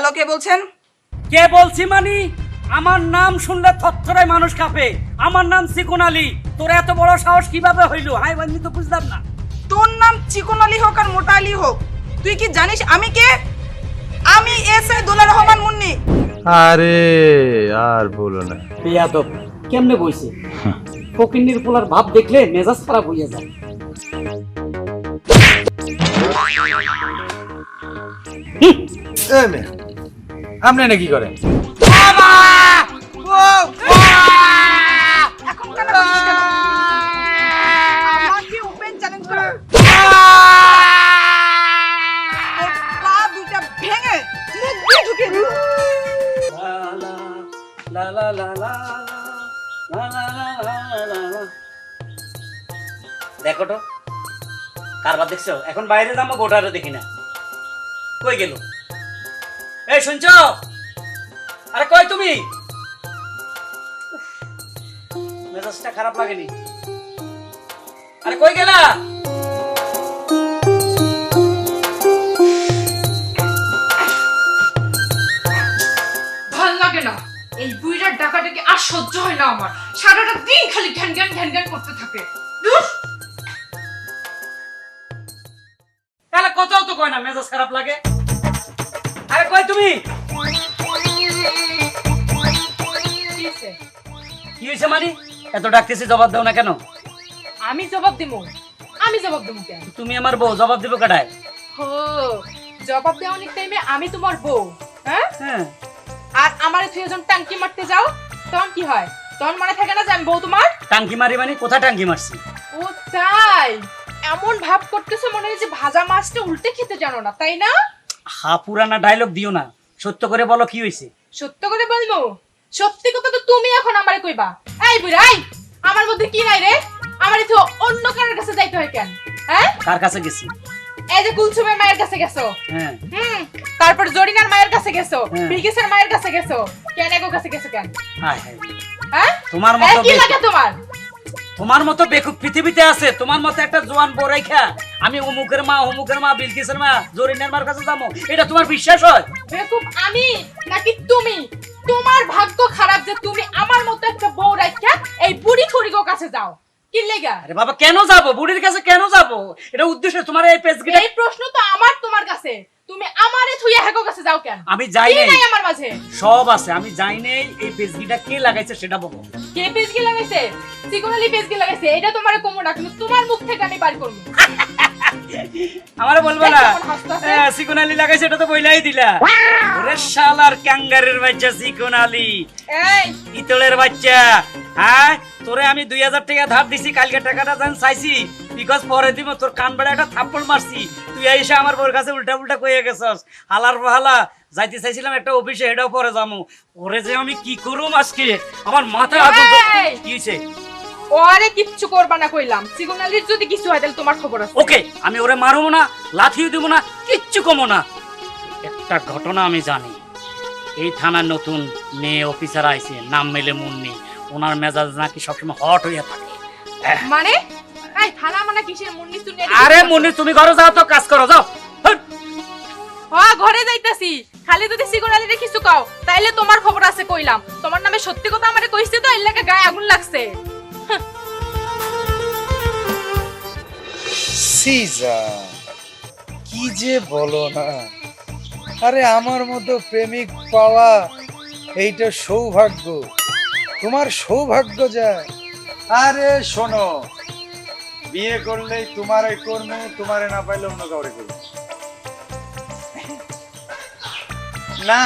Hello, কে বলছেন? কে বলছি মানে আমার নাম শুনলে থরথরায় মানুষ কাঁপে। আমার নাম চিকন আলী। তোর এত বড় সাহস কিভাবে হইলো? হাই আমি তো বুঝলাম না। তোর নাম চিকন আলী হোক আর মোটা আলী হোক, তুই কি জানিস আমি কে? আমি এসআই দুলার রহমান মুন্নি। আরে আর বলো না। বেয়াদব কেমনে বইছে? ফকিন্নির পোলার ভাব দেখলে মেজাজ খারাপ হইয়া যায়। আপনি না কি করেন? এখন কেন বলছিস কেন? আমাকে ওপেন চ্যালেঞ্জ কর। তোর পা দুইটা ভেঙে মুখ দিয়ে ঢুকিয়ে দেব। লা লা লা লা লা লা লা লা লা। দেখো তো কারবার দেখছো? এখন বাইরে যাবো, ভোটারও দেখি না। কই গেল? এই শুনছো? আরে কই তুমি? মেজাজটা খারাপ লাগেনি? আরে কই গেলা? ভাল লাগে না এই বুইড়ার ডাকাটাকে, আর সহ্য হয় না আমার। সারাটা দিন খালি ঘ্যান ঘ্যান ঘ্যান ঘ্যান করতে থাকে। তাহলে কোথাও তো কয় না, মেজাজ খারাপ লাগে। আরে কই তুমি? কি হয়েছে মানে? এত ডাকতেছি জবাব দাও না কেন? আমি জবাব দিব? আমি জবাব দেবো কেন? তুমি আমার বউ, জবাব দিব কাটায়? হো, জবাব দেওয়া অনেক টাইমে আমি তোমার বউ, হ্যাঁ? হ্যাঁ। আর আমার তুই যখন টাঙ্কি মারতে যাও তখন কি হয়? তখন মনে থাকে না যে আমি বউ তোমার? টাঙ্কি মারি মানে? কোথায় টাঙ্কি মারছি? ও তাই? এমন ভাব করতেছে মনে হয় যে ভাজা মাছটা উল্টে খেতে জানো না, তাই না? হা পুরানা ডায়লগ দিও না, সত্য করে বলো কি হয়েছে? সত্য করে বলবো? সত্যি কথা তো তুমি এখন আমারে কইবা। এই বুড়া, এই আমার মধ্যে কি নাই রে? আমারে তো অন্য কারোর কাছে যাইতে হয় কেন? হ্যাঁ? কার কাছে গেছি? এই যে কুলসুমের মায়ের কাছে গেছো, হ্যাঁ। তারপর জরিনার মায়ের কাছে গেছো, হ্যাঁ। বিলকিসের মায়ের কাছে গেছো, কেন এগো কাছে গেছো কেন? হায় হায়। হ্যাঁ? তোমার এই মতো কি লাগে তোমার? তোমার মতো বেকুব পৃথিবীতে আছে? তোমার মতো একটা জোয়ান বউ রাইখা আমি অমুকের মা বিলকিসের মা জরিনার মার কাছে যাবো, এটা তোমার বিশ্বাস হয়? বেকুব আমি নাকি তুমি? তোমার ভাগ্য খারাপ যে তুমি আমার মতো একটা বউ রাইখা এই বুড়ি ছড়িগো কাছে যাও। কি লেগা? আরে বাবা কেন যাবো? বুড়ির কাছে কেন যাবো? এটা উদ্দেশ্য তোমার এই পেজগিটা? এই প্রশ্ন তো আমার তোমার কাছে। তুমি আমারে থুইয়া হেগো কাছে যাও কেন? আমি যাই কি নাই। নাই আমার মাঝে? সব আছে, আমি যাই নাই। এই পেজগিটা কে লাগাইছে সেটা বলো। কে পেজগি লাগাইছে? চিকনালি পেজগি লাগাইছে। এটা তোমারে কমো না, কিন্তু তোমার মুখ থেকে আমি বাড়ি করব। আমারে বলবো না? কেমন হাসতাছে? চিকন আলী লাগাইছে, এটা তো বইলাই দিলা। ওরে শালার ক্যাঙ্গারের বাচ্চা চিকন আলী, এই ইতলের বাচ্চা। হ্যাঁ, তোরে আমি 2000 টাকা ধার দিছি, কালকে টাকাটা জান চাইছি বিকজ পরে দিব। তোর কান বেড়া একটা থাপ্পড় মারছি, তুই এসে আমার বউর কাছে উল্টা উল্টা কইয়া গেছস। হালার বাহালা যাইতে চাইছিলাম একটা অফিসে, এটাও পরে যামু। ওরে যে আমি কি করুম আজকে, আমার মাথায় আগুন। এই! কি হইছে? ওরে কিচ্ছু করবা না কইলাম। চিকনালির যদি কিছু হয় তাহলে তোমার খবর আছে। ওকে, আমি ওরে মারবো না, লাথিও দিব না, কিচ্ছু কমো না। একটা ঘটনা আমি জানি, এই থানার নতুন মেয়ে অফিসার আইছে, নাম মেলে মুন্নি। ওনার মেজাজ নাকি সবসময় হট হইয়া থাকে। মানে এই থানা মানে কিসের মুন্নি শুনে? আরে মুন্নি, তুমি ঘরে যাও তো, কাজ করো, যাও। হট। হ্যাঁ, ঘরে যাইতাছি। খালি যদি চিকনালিরে কিছু কও তাইলে তোমার খবর আছে কইলাম। তোমার নামে সত্যি কথা আমারে কইছে তো, এর লাগা গায়ে আগুন লাগছে। সিজা, কি যে বলো না। আরে আমার মতো প্রেমিক পাওয়া এইটা সৌভাগ্য, তোমার সৌভাগ্য যা। আরে শোনো, বিয়ে করলেই তোমারে করবো, তোমারে না পাইলে অন্য কাউরে করবো না।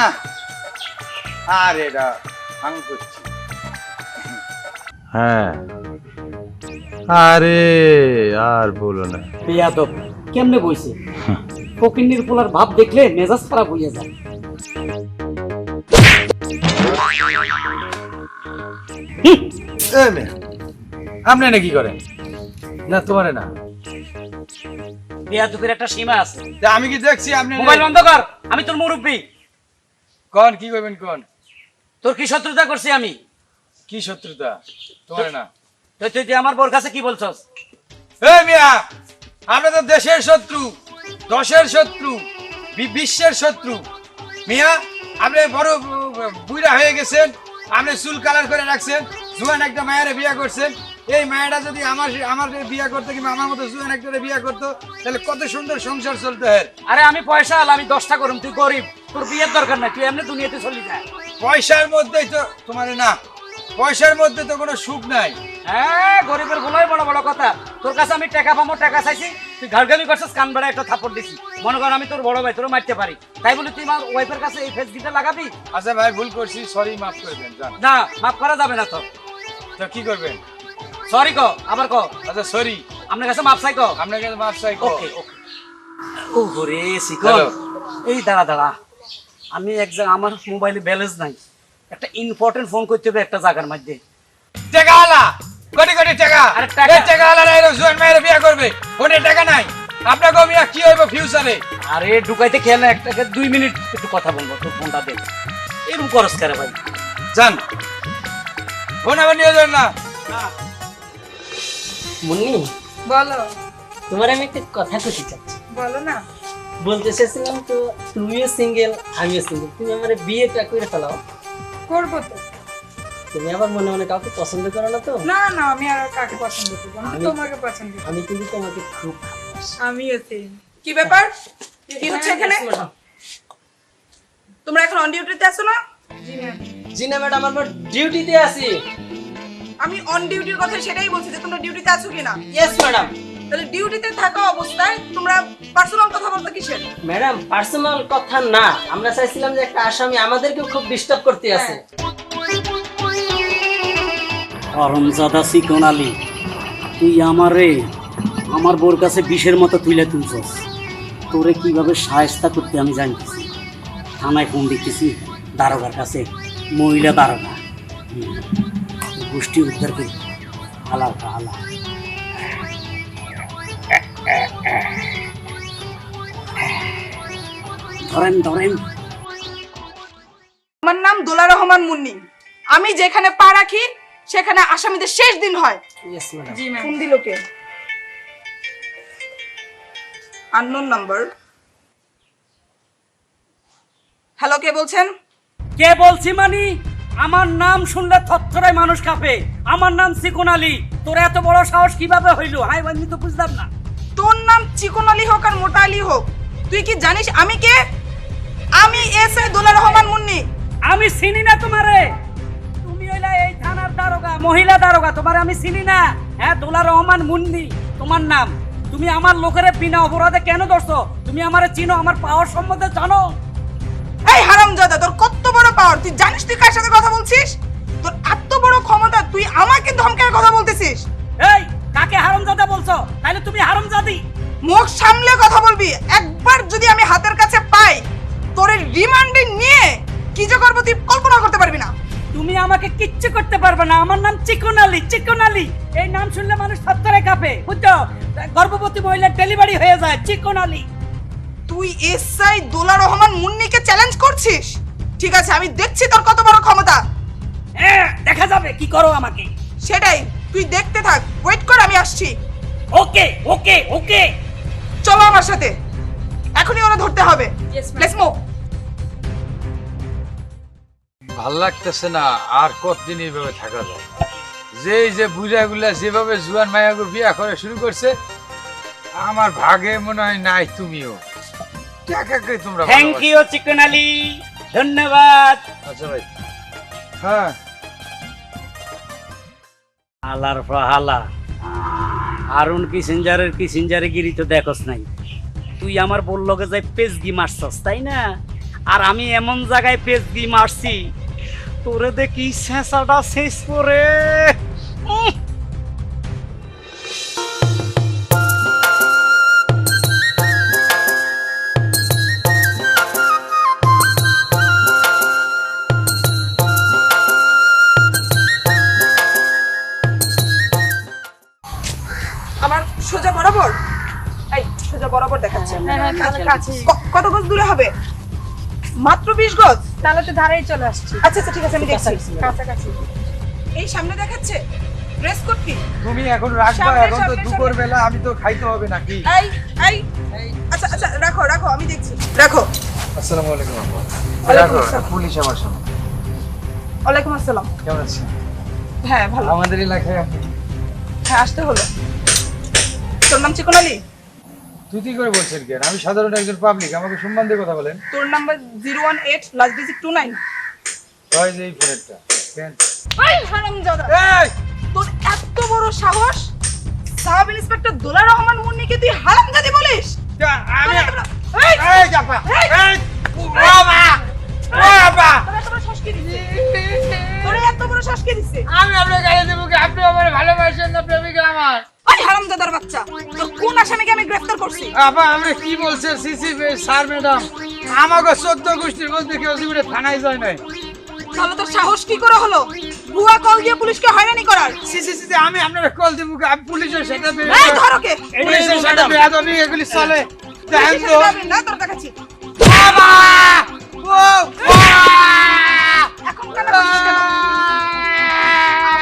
আর এটা আমি করছি। হ্যাঁ, আরে আর বলো না। বেয়াদব কেমনে বইছে? ফকিন্নির পোলার ভাব দেখলে মেজাজ খারাপ হইয়া যায়। আপনি না কি করেন? না তোমারে না। বেয়াদবের একটা সীমা আছে। তা আমি কি দেখছি আপনি? মোবাইল বন্ধ কর, আমি তোর মুরব্বি। কোন কি করবেন কোন? তোর কি শত্রুতা করছি আমি? কি শত্রুতা? তোমারে না। তুই আমার বোর কাছে কি বলছস? এই মিয়া, আমরা তো দেশের শত্রু, দশের শত্রু, বিশ্বের শত্রু। মিয়া আপনি বড় বুইড়া হয়ে গেছেন, আপনি চুল কালার করে রাখছেন, জুয়ান একটা মায়ের বিয়ে করছেন। এই মায়েরা যদি আমার বিয়ে করতো কিংবা আমার মতো জুয়ান একটা বিয়ে করতো তাহলে কত সুন্দর সংসার চলতে হয়। আরে আমি পয়সা আল, আমি 10টা করুম, তুই গরিব, তোর বিয়ের দরকার নাই, তুই এমনি দুনিয়াতে চলি যায়। পয়সার মধ্যেই তো তোমার না, পয়সার মধ্যে তো কোনো সুখ নাই। হ্যাঁ, গরিবের বলাই বড় বড় কথা। তোর কাছে আমি টাকা পাবো, টাকা চাইছি, তুই ঘাড়গামি করছিস, কান বেড়া একটা থাপ্পড় দিছি। মনে কর আমি তোর বড় ভাই, তোর মারতে পারি, তাই বলে তুই আমার ওয়াইফের কাছে এই ফেস গিটা লাগাবি? আচ্ছা ভাই, ভুল করছি, সরি, মাফ করে দেন। জান না, মাফ করা যাবে না। তো তো কি করবেন? সরি ক, আবার ক। আচ্ছা সরি, আপনার কাছে মাফ চাই ক। আপনার কাছে মাফ চাই। ওকে ওকে। ও ঘরে শিকল, হ্যালো। এই দাঁড়া দাঁড়া, আমি এক জায়গা, আমার মোবাইলে ব্যালেন্স নাই, একটা ইম্পর্টেন্ট ফোন করতে হবে একটা জায়গার মধ্যে। টাকা আলা, কোটি কোটি টাকা, আরে টাকা- এই টাকা আলা নাই, জুয়ান মায়ের বিয়ে করবে, ফোনে টাকা নাই। আপনাকে মিয়া কি হইব ফিউচারে? আরে ঢুকাইতে খেয়াল না, একটা 2 মিনিট একটু কথা বলবো, তোর ফোনটা দে। এরকম করস করে ভাই? জান ফোন আবার নিয়ে যান না। মুন্নি, বলো তোমার আমি একটা কথা কইতে চাচ্ছি। বলো না। বলতে চাইছিলাম তো, তুমিও সিঙ্গেল আমিও সিঙ্গেল, তুমি আমার বিয়েটা করে ফেলাও। করবো তো। তুমি আবার মনে মনে কাউকে পছন্দ করো না তো? না না, আমি আর কাকে পছন্দ করবো, আমি আমি- তোমাকে পছন্দ করবো। আমি কিন্তু তোমাকে খুব ভালোবাসি। আমিও সেম। কি ব্যাপার, কি হচ্ছে এখানে? তোমরা এখন অন ডিউটিতে আছো না? জি না ম্যাডাম, আমার ডিউটিতে আছি। আমি অন ডিউটির কথা সেটাই বলছি যে তোমরা ডিউটিতে আছো কিনা। Yes madam. তাহলে ডিউটিতে থাকা অবস্থায় তোমরা পার্সোনাল কথা বলতে কিসের? ম্যাডাম, পার্সোনাল কথা না, আমরা চাইছিলাম যে একটা আসামি আমাদেরকেও খুব ডিস্টার্ব করতে আছে। অরমজাদা চিকন আলী, তুই আমারে আমার বোর কাছে বিষের মতো তুলে তুলছস। তোরে কিভাবে সায়স্তা করতে আমি জানতেছি। থানায় ফোন দিতেছি, দারোগার কাছে, মহিলা দারোগা, গোষ্ঠী উদ্ধার করি। আলা আলা, ধরেন ধরেন। আমার নাম দোলা রহমান মুন্নি। আমি যেখানে পা রাখি সেখানে আসামিদের শেষ দিন হয়। Yes madam. জি ম্যাম। ফোন দিল কে? Unknown number. হ্যালো, কে বলছেন? কে বলছি মানি? আমার নাম শুনলে থরথরায় মানুষ কাঁপে। আমার নাম চিকন আলী। তোর এত বড় সাহস কিভাবে হইলো? হাই আমি তো বুঝলাম না। তোর নাম চিকন আলী হোক আর মোটা আলী হোক, তুই কি জানিস আমি কে? আমি এসআই দোলা রহমান মুন্নি। আমি চিনি না তোমারে। তুমি হইলা এই থানার দারোগা, মহিলা দারোগা, তোমারে আমি চিনি না। হ্যাঁ, দোলা রহমান মুন্নি তোমার নাম। তুমি আমার লোকের বিনা অপরাধে কেন ধরছো? তুমি আমারে চিনো, আমার পাওয়ার সম্বন্ধে জানো? এই হারামজাদা, তোর কত বড় পাওয়ার! তুই জানিস তুই কার সাথে কথা বলছিস? তোর এত বড় ক্ষমতা, তুই আমাকে ধমকের কথা বলতেছিস? এই, কাকে হারামজাদা বলছো? তাইলে তুমি হারামজাদি। মুখ সামলে কথা বলবি। একবার যদি আমি হাতের কাছে পাই, তোর রিমান্ডে নিয়ে কি যে করবো তুই কল্পনা করতে পারবি না। তুমি আমাকে কিচ্ছু করতে পারবে না। আমার নাম চিকন আলী। চিকন আলী, এই নাম শুনলে মানুষ থরথরে কাঁপে, বুঝছো? গর্ভবতী মহিলার ডেলিভারি হয়ে যায়। চিকন আলী। তুই এসআই দোলা রহমান মুন্নিকে চ্যালেঞ্জ করছিস? ঠিক আছে, আমি দেখছি তোর কত বড় ক্ষমতা। হ্যাঁ, দেখা যাবে কি করো আমাকে। সেটাই, তুই দেখতে থাক। ওয়েট কর, আমি আসছি। ওকে ওকে ওকে। চলো আমার সাথে, এখনই ওরা ধরতে হবে। Let's move. ভাল লাগতেছে না, আর কতদিন এইভাবে থাকা যায়? যেই যে বুড়াগুলা যেভাবে জুয়ান মায়াগুর বিয়া করে শুরু করছে, আমার ভাগে মনে হয় নাই তুমিও। টাকাকে তোমরা থ্যাংক ভালোবাসো। ইউ চিকন আলী, ধন্যবাদ। আচ্ছা ভাই। হ্যাঁ, আলার ফাহালা, আরুন কিসিঞ্জারের গিরি তো দেখোস নাই। তুই আমার বললকে যাই পেজগি মারছস, তাই না? আর আমি এমন জায়গায় পেজগি মারছি, তোরে দেখি শেষাটা শেষ করে। আমার সোজা বরাবর, এই সোজা বরাবর দেখাচ্ছে। কত গজ দূরে হবে? মাত্র 20 গজ। তাহলে তো ধারেই চলে আসছি। আচ্ছা আচ্ছা, ঠিক আছে, আমি দেখছি। কাছাকাছি। এই সামনে দেখাচ্ছে। ড্রেস কোড কি? তুমি এখন রাখবা, সামনে, এখন তো সামনে, দুপুর বেলা, আমি তো খাইতে হবে নাকি? এই এই, আচ্ছা আচ্ছা, রাখো রাখো, আমি দেখছি। রাখো। আসসালামু আলাইকুম আপা। ওয়ালাইকুম আসসালাম। পুলিশ আমার সামনে। ওয়ালাইকুম আসসালাম। কেমন আছেন? হ্যাঁ ভালো। আমাদের এলাকায় আপনি হ্যাঁ আসতে হলো। তোর নাম চিকন আলী? তুই করে বলছেন কেন? আমি সাধারণ একজন পাবলিক, আমাকে সম্মান দিয়ে কথা বলেন। তোর নাম্বার 018 লাস্ট ডিজিট 29। হয় যে এই ফোনেরটা কেন? এই হারামজাদা, এই তোর এত বড় সাহস! সাব ইন্সপেক্টর দুলার রহমান মুন্নিকে তুই হারামজাদি বলিস? আমি তোর এত বড়- এই! এই চাপা এই! এই বাবা বাবা তোর এত বড় সাহস কে দিছে? তোর এত বড় সাহস কে দিছে? আমি আপনার গাড়ি দেবো কি? আপনি আমার ভালোবাসেন না প্রেমিকা আমার? ওই হারামজাদার বাচ্চা, তোর কোন আসামিকে আমি গ্রেফতার করছি? আপা আমরা কি বলছে সিসি স্যার ম্যাডাম, আমাকে 14 গোষ্ঠীর মধ্যে কেউ জীবনে থানায় যায় নাই। তাহলে তোর সাহস কি করে হলো ভুয়া কল দিয়ে পুলিশকে হয়রানি করার? সিসি আমি আপনার কল দিব কি? আমি পুলিশের সাথে এই ধর ওকে। পুলিশের সাথে বেয়াদবি এগুলি চলে। দেখেন পুলিশের তো সাথে যাবি না, তোর দেখাচ্ছি। বাবা ও এখন কেন বলছিস কেন?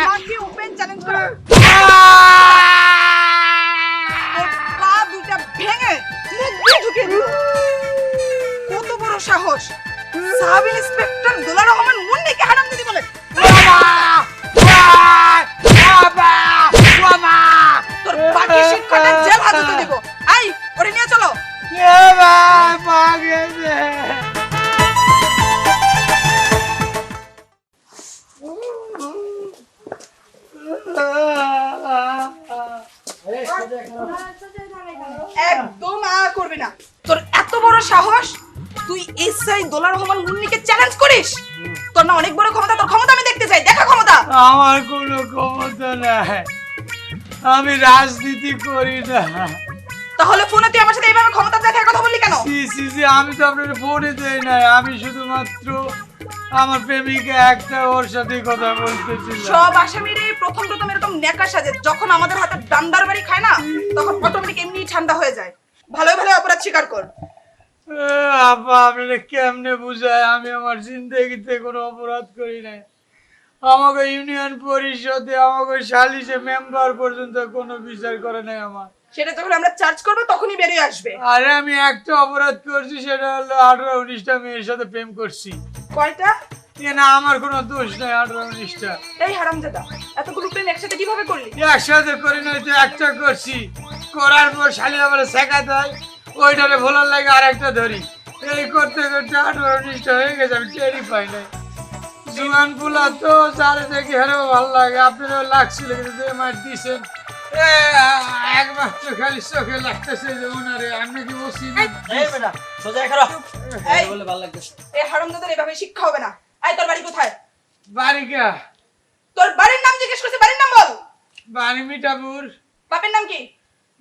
আমাকে ওপেন চ্যালেঞ্জ কর। তোর পা দুইটা ভেঙে মুখ দিয়ে ঢুকিয়ে দিল। কত বড় সাহস! সাব ইন্সপেক্টর দুলার রহমান মুন্নিকে হারামজাদি বলে। তোর বাকি শিক্ষাটা জেল হাজতে দেব। আই ওরে নিয়ে চলো। একদম করবি না। তোর এত বড় সাহস, তুই এসআই দুলার রহমান মুন্নিকে চ্যালেঞ্জ করিস? তোর না অনেক বড় ক্ষমতা, তোর ক্ষমতা আমি দেখতে চাই। দেখা ক্ষমতা। আমার কোনো ক্ষমতা নাই, আমি রাজনীতি করি না। তাহলে ফোনে তুই আমার সাথে এইভাবে ক্ষমতা দেখার কথা বললি কেন? সিসি আমি তো আপনার ফোনে দেই নাই, আমি শুধুমাত্র আমার প্রেমিকা একটা ওর সাথে কথা বলতেছিলাম। সব আসামিরই প্রথম এরকম নেকা সাজে, যখন আমাদের হাতে ডান্ডার বাড়ি খায় না, তখন অটোমেটিক এমনি ঠান্ডা হয়ে যায়। ভালো ভালো অপরাধ স্বীকার কর। আপা আপনারা কেমনে বুঝায়? আমি আমার জিন্দগিতে কোনো অপরাধ করি নাই। আমাকে ইউনিয়ন পরিষদে আমাকে সালিশে মেম্বার পর্যন্ত কোনো বিচার করে নাই আমার। সেটা যখন আমরা চার্জ করবো তখনই বেরিয়ে আসবে। আরে আমি একটা অপরাধ করছি, সেটা হলো 18-19টা মেয়ের সাথে প্রেম করছি। কয়টা? না আমার কোনো দোষ নাই, 18-19টা। এই হারামজাদা, এতগুলো প্রেম একসাথে কিভাবে করলি? একসাথে করি নাই তো, একটা করছি, করার পর শালি আমার শেখা দেয়, ওইটারে ভোলার লাগে আর একটা ধরি। এই করতে করতে 18-19টা হয়ে গেছে, আমি টেরই পাই নাই। জুয়ান ফুলা তো যারে দেখি হেরেও ভালো লাগে, আপনারও লাগছিল কিন্তু যে মার দিছেন একমাত্র খালি চোখে লাগতেছে যে ওনারে। আমি কি বলছি এই বেটা সোজা খারাপ এই বলে ভালো লাগতেছে। এই হারামজাদার এভাবে শিক্ষা হবে না। আই তোর বাড়ি কোথায়? বাড়িকা তোর বাড়ির নাম জিজ্ঞেস করছি, বাড়ির নাম বল। বাড়ি মিঠাপুর। বাপের নাম কি?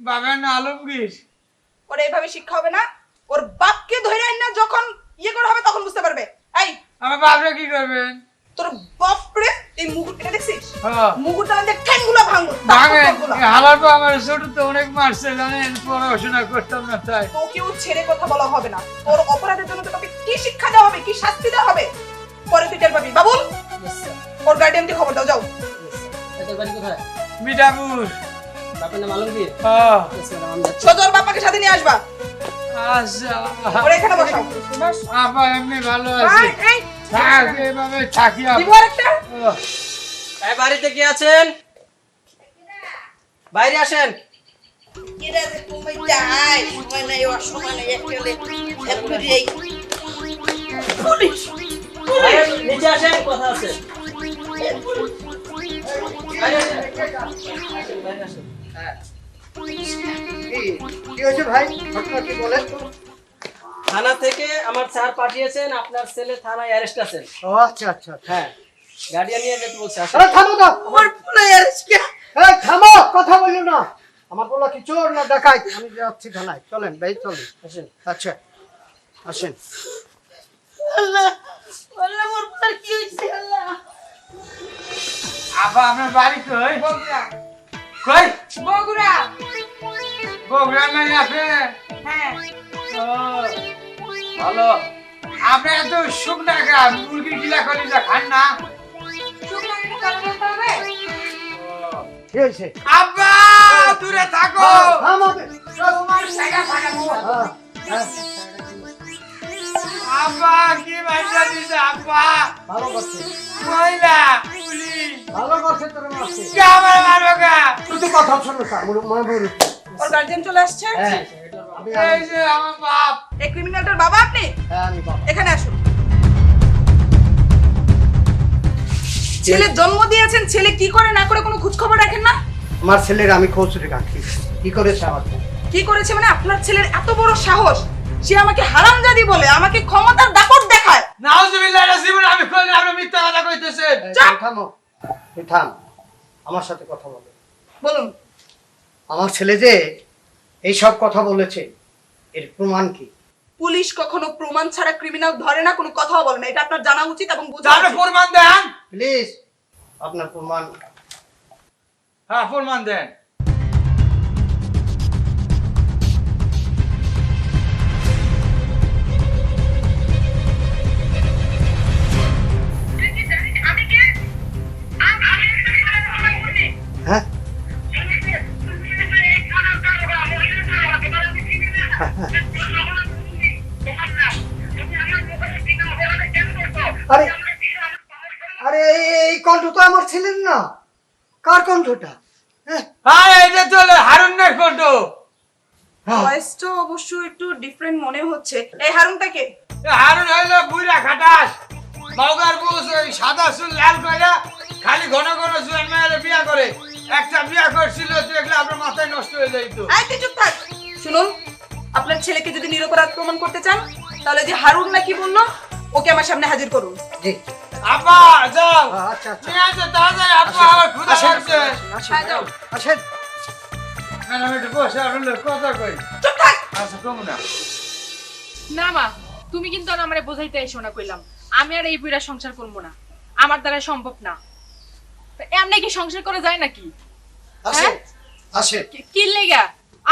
বাবার না আলমগীর। ওরে এইভাবে শিক্ষা হবে না। ওর বাপকে ধরে আইন না, যখন ইয়ে করা হবে তখন বুঝতে পারবে। এই আমার বাপরা কি করবেন? তোর বাপরে এই মুগুর এটা দেখছিস? হ্যাঁ মুগুরটা না দেখ ঠ্যাংগুলো ভাঙো। ভাঙে হালার পর আমার ছোট তো অনেক মারছে জানেন, পড়াশোনা করতাম না তাই। তোকেও ছেড়ে কথা বলা হবে না। তোর অপরাধের জন্য তোকে কি শিক্ষা দেওয়া হবে, কি শাস্তি দেওয়া হবে, পরে তুই টের পাবি। বাবুল ওর গার্ডিয়ানকে খবর দাও, যাও। তোর বাড়ি কোথায়? মিঠাপুর। বাপের নাম আলমগীর। হ্যাঁ সজর বাপাকে সাথে নিয়ে আসবা। আচ্ছা ওরে এখানে বসাও। আপা এমনি ভালো আছে, এই থাক এভাবে থাকি আপা। দিব আরেকটা। এই বাড়িতে কে আছেন? বাইরে আসেন। এরা যে তুমি যাই সময় নাই, অসময় নাই, একটালে একটু এই পুলিশ আরে, নিচে আসেন, কথা আছে। বাইরে আসেন। বাইরে আসেন। কি হয়েছে ভাই? ঘটনা কি বলেন তো? থানা থেকে আমার স্যার পাঠিয়েছেন, আপনার ছেলে থানায় অ্যারেস্ট আছেন। ও আচ্ছা আচ্ছা আচ্ছা। হ্যাঁ গার্ডিয়ান নিয়ে যেতে বলছে। আসেন। আরে থামো তো। আমার পুলে আজকে এই থামো, কথা বলিও না। আমার বলা কি চোর না ডাকাত? আমি যাচ্ছি থানায়, চলেন ভাই চলেন। আসেন। আচ্ছা আসেন। আল্লাহ আল্লাহ মোর পুলে কি হইছে? আল্লাহ আপা আপনার বাড়ি কই? বগুড়া। কই? বগুড়া। বগুড়া মানে আপনি? হ্যাঁ ও, ভালো। আপনি এত শুকনা খান, মুরগি গিলা করি যা খান না? শুকনো একটা কারণ বলতে হবে। কি হয়েছে? আব্বা দূরে থাকো। থামো। তোমার জায়গা ফাঁকা। হ্যাঁ হ্যাঁ আব্বা কি মাইরা দিছে আব্বা ভালো করছে কইলা পুলিশ ভালো করছে তোর মারছে কে আমার মারবে কা তুই তো কথা শোনো স্যার মনে পড়ে ওর গার্জিয়ান চলে আসছে। হ্যাঁ আমি এই যে আমার বাপ এই ক্রিমিনালটার বাবা আপনি? হ্যাঁ আমি বাবা। এখানে আসুন। ছেলে জন্ম দিয়েছেন, ছেলে কি করে না করে কোনো খোঁজ খবর রাখেন না? আমার ছেলের আমি খোঁজ রাখি কি করেছে আমার ছেলে? কি করেছে মানে আপনার ছেলের এত বড় সাহস, সে আমাকে হারামজাদি বলে, আমাকে ক্ষমতার দাপট দেখায়। নাউজুবিল্লাহ রাজিবুল আমি কইলে আপনি মিথ্যা কথা কইতেছেন চুপ! থামো তুই থাম আমার সাথে কথা বলো। বলুন। আমার ছেলে যে এই সব কথা বলেছে এর প্রমাণ কি? পুলিশ কখনো প্রমাণ ছাড়া ক্রিমিনাল ধরে না, কোনো কথাও বলে না, এটা আপনার জানা উচিত এবং বোঝা আপনি উচিত। প্রমাণ দেন প্লিজ আপনার প্রমাণ। হ্যাঁ প্রমাণ দেন হ্যাঁ আরে আরে এই কণ্ঠ তো আমার ছেলের না। কার কণ্ঠটা? হ্যাঁ আরে এটা তো হারুনের কণ্ঠ ভয়েসটা অবশ্য একটু ডিফারেন্ট মনে হচ্ছে। এই হারুনটা কে? হারুন হইলো বুইরা খাটাস মৌগার বুস ওই সাদা চুল লাল কইরা খালি ঘন ঘন জুয়ান মেয়ের বিয়া করে একটা বিয়া করছিল দেখলে আপনার মাথায় নষ্ট হয়ে যাইত এই তুই চুপ থাক। শুনুন, আপনার ছেলেকে যদি নিরপরাধ প্রমাণ করতে চান তাহলে যে হারুন নাকি বললো ওকে আমার সামনে হাজির করুন। জি আপা যাও আচ্ছা আচ্ছা ঠিক আছে তাড়াতাড়ি আপা আমার ক্ষুধা লাগছে হ্যাঁ, যাও। আসেন ম্যাডাম একটু বসে আপনার কথা কই চুপ থাক। আচ্ছা কমু না না মা, তুমি কিন্তু আর আমারে বোঝাইতে এসো না কইলাম। আমি আর এই বুইড়া সংসার করবো না, আমার দ্বারা সম্ভব না। এমনি কি সংসার করে যায় নাকি? আসেন আসেন কি লেগা?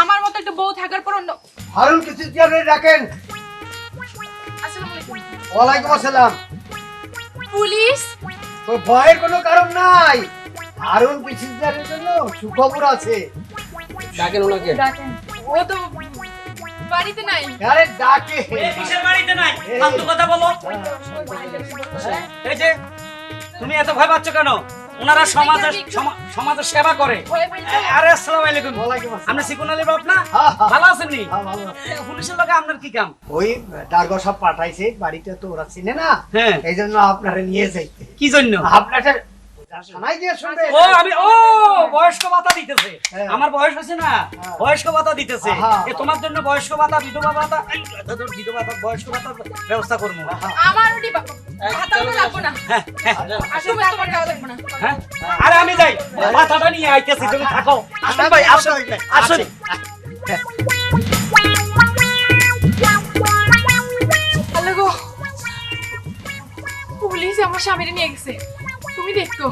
আমার মতো একটা বউ থাকার পর অন্য। হারুন কিছু রাখেন। আসসালামু আলাইকুম। ওয়ালাইকুম আসসালাম। পুলিশ? তো ভয়ের কোনো কারণ নাই। হারুন পিছিয়ে জন্য সুখবর আছে। ডাকেন ওনাকে। ডাকেন। ও তো বাড়িতে নাই। আরে ডাকে এই কিসের বাড়িতে নাই? ফালতু কথা বলো। এই যে তুমি এত ভয় পাচ্ছ কেন? ওনারা সমাজের সেবা করে। আরে আসসালামু আলাইকুম। ওয়ালাইকুম আসসালাম। আপনি সিকুন আলী বাপ না? হ্যাঁ, হ্যাঁ। ভালো আছেন নি? হ্যাঁ, ভালো আছি। পুলিশের লোকে আপনার কি কাম? ওই ডার্গো সব পাঠাইছে বাড়িতে তো ওরা চিনে না, হ্যাঁ। এই জন্য আপনারা নিয়ে যাইতে। কি জন্য? আপনারা থানায় গিয়ে শুনবে। ও আমি বয়স্ক ভাতা দিতেছে। হ্যাঁ। আমার বয়স হয়েছে না, বয়স্ক ভাতা দিতেছে। আহা। এ তোমার জন্য বয়স্ক ভাতা, বিধবা ভাতা, বিধবা ভাতা, বয়স্ক ভাতার ব্যবস্থা করবো। আমার ওটি ভাতা লাগবো না। হ্যাঁ, হ্যাঁ, আসলে তোমার খাওয়া লাগবো না। হ্যাঁ। আরে আমি যাই, মাথাটা নিয়ে আইতেছি, তুমি থাকো। আসুন ভাই, আসুন, আসুন। হ্যালো গো, পুলিশ আমার স্বামীরে নিয়ে গেছে। তুমি দেখতো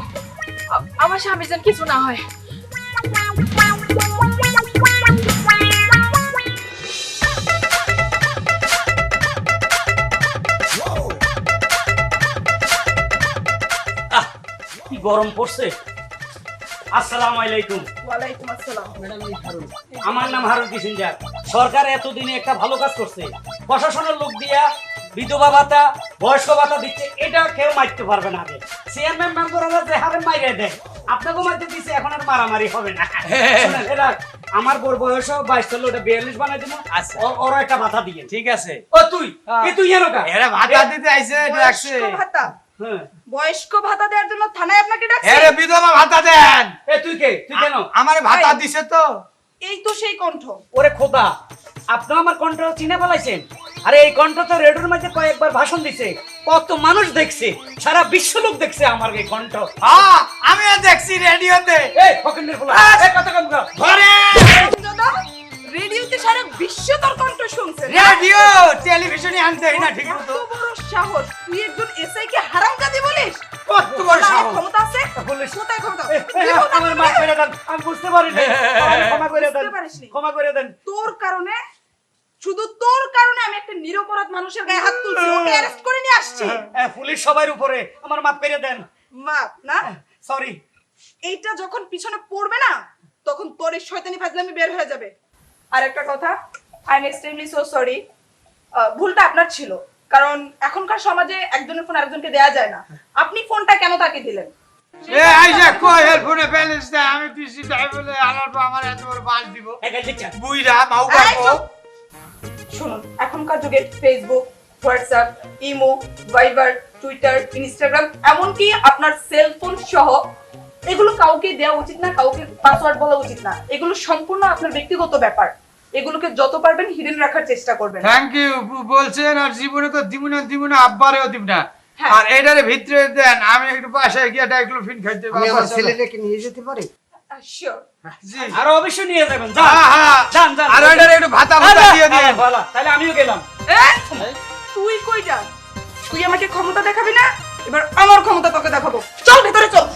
আমার স্বামীর যেন কিছু না হয়। কি গরম পড়ছে। আসসালামু আলাইকুম। ওয়ালাইকুম আসসালাম। আমার নাম হারুন কিশিনজার। সরকার এতদিনে একটা ভালো কাজ করছে, প্রশাসনের লোক দিয়া বিধবা ভাতা, বয়স্ক ভাতা দিচ্ছে, এটা কেউ মারতে পারবে না। আগে চেয়ারম্যান মেম্বাররা যে হারে মাইরে দেয়, আপনাকেও মারতে দিচ্ছে, এখন আর মারামারি হবে না। শোনেন, এরা আমার বড় বয়স 22 হলো, ওটা 42 বানাই দেবো। ওরা একটা ভাতা দিয়ে। ঠিক আছে ও তুই তুই এনো কা? এরা ভাতা দিতে আইছে ডাকছে বয়স্ক ভাতা, হ্যাঁ। বয়স্ক ভাতা দেওয়ার জন্য থানায় আপনাকে ডাকছে? এরে বিধবা ভাতা দেন এ তুই কে? তুই কেন? আমারে ভাতা দিছে তো এই তো সেই কণ্ঠ। ওরে খোদা, আপনি আমার কণ্ঠ চিনে ফেলাইছেন। আরে এই কণ্ঠ তো রেডিওর মধ্যে কয়েকবার ভাষণ দিছে, কত মানুষ দেখছে, সারা বিশ্ব লোক দেখছে আমার এই কণ্ঠ। হ্যাঁ আমিও দেখছি রেডিওতে এই ফকিন্নের পোলা, এই কথা কম কর। ধরে দাদা, রেডিওতে সারা বিশ্ব তোর কণ্ঠ শুনছে। রেডিও টেলিভিশনে আনতে না ঠিক এত মতো বড় সাহস, তুই একজন এসআই কে হারামজাদি বলিস? কত বড় তোর সাহস ক্ষমতা আছে? পুলিশ। কোথায় ক্ষমতা? আমার মাফ করে দেন, আমি বুঝতে পারিনি। আমাকে ক্ষমা করে দেন, বুঝতে পারিসনি? ক্ষমা করে দেন। তোর কারণে, শুধু তোর কারণে আমি একটা নিরপরাধ মানুষের গায়ে হাত তুলছি, ওকে অ্যারেস্ট করে নিয়ে আসছি। পুলিশ সবার উপরে, আমার মাফ করে দেন। মাপ না, সরি। এইটা যখন পিছনে পড়বে না, তখন তোর এই শয়তানি ফাজলামি বের হয়ে যাবে। আর একটা কথা, I am extremely so sorry, ভুলটা আপনার ছিল, কারণ এখনকার সমাজে একজনের ফোন আরেকজনকে দেয়া যায় না। আপনি ফোনটা কেন তাকে দিলেন? এ আইসা কই এর ফোনে ব্যালেন্স দেয় আমি দিছি তাই বলে আলার পর আমার এত বড় বাল দিব বুইরা মাউকা এই চুপ! শুনুন, এখনকার যুগে Facebook, WhatsApp, Imo, Viber, Twitter, Instagram, এমনকি আপনার সেলফোন সহ এগুলো কাউকে দেওয়া উচিত না, কাউকে পাসওয়ার্ড বলা উচিত না। এগুলো সম্পূর্ণ আপনার ব্যক্তিগত ব্যাপার। এগুলোকে যত পারবেন হিডেন রাখার চেষ্টা করবেন। থ্যাংক ইউ বলছেন আর জীবনে তো দিব না আব্বারেও দিব না হ্যাঁ। আর এটারে ভিতরে দেন আমি একটু বাসায় গিয়ে ডাইক্লোফিন খাইতে আমি আমার ছেলেটাকে নিয়ে যেতে পারি? শিওর। জি আর অবশ্যই নিয়ে যাবেন, যান হ্যাঁ হ্যাঁ যান যান। আর এটারে একটু ভাতা ভাতা দিয়ে দেন ভালো, তাহলে আমিও গেলাম। তুই কই যাস? তুই আমাকে ক্ষমতা দেখাবি না, এবার আমার ক্ষমতা তোকে দেখাবো। চল ভেতরে চল।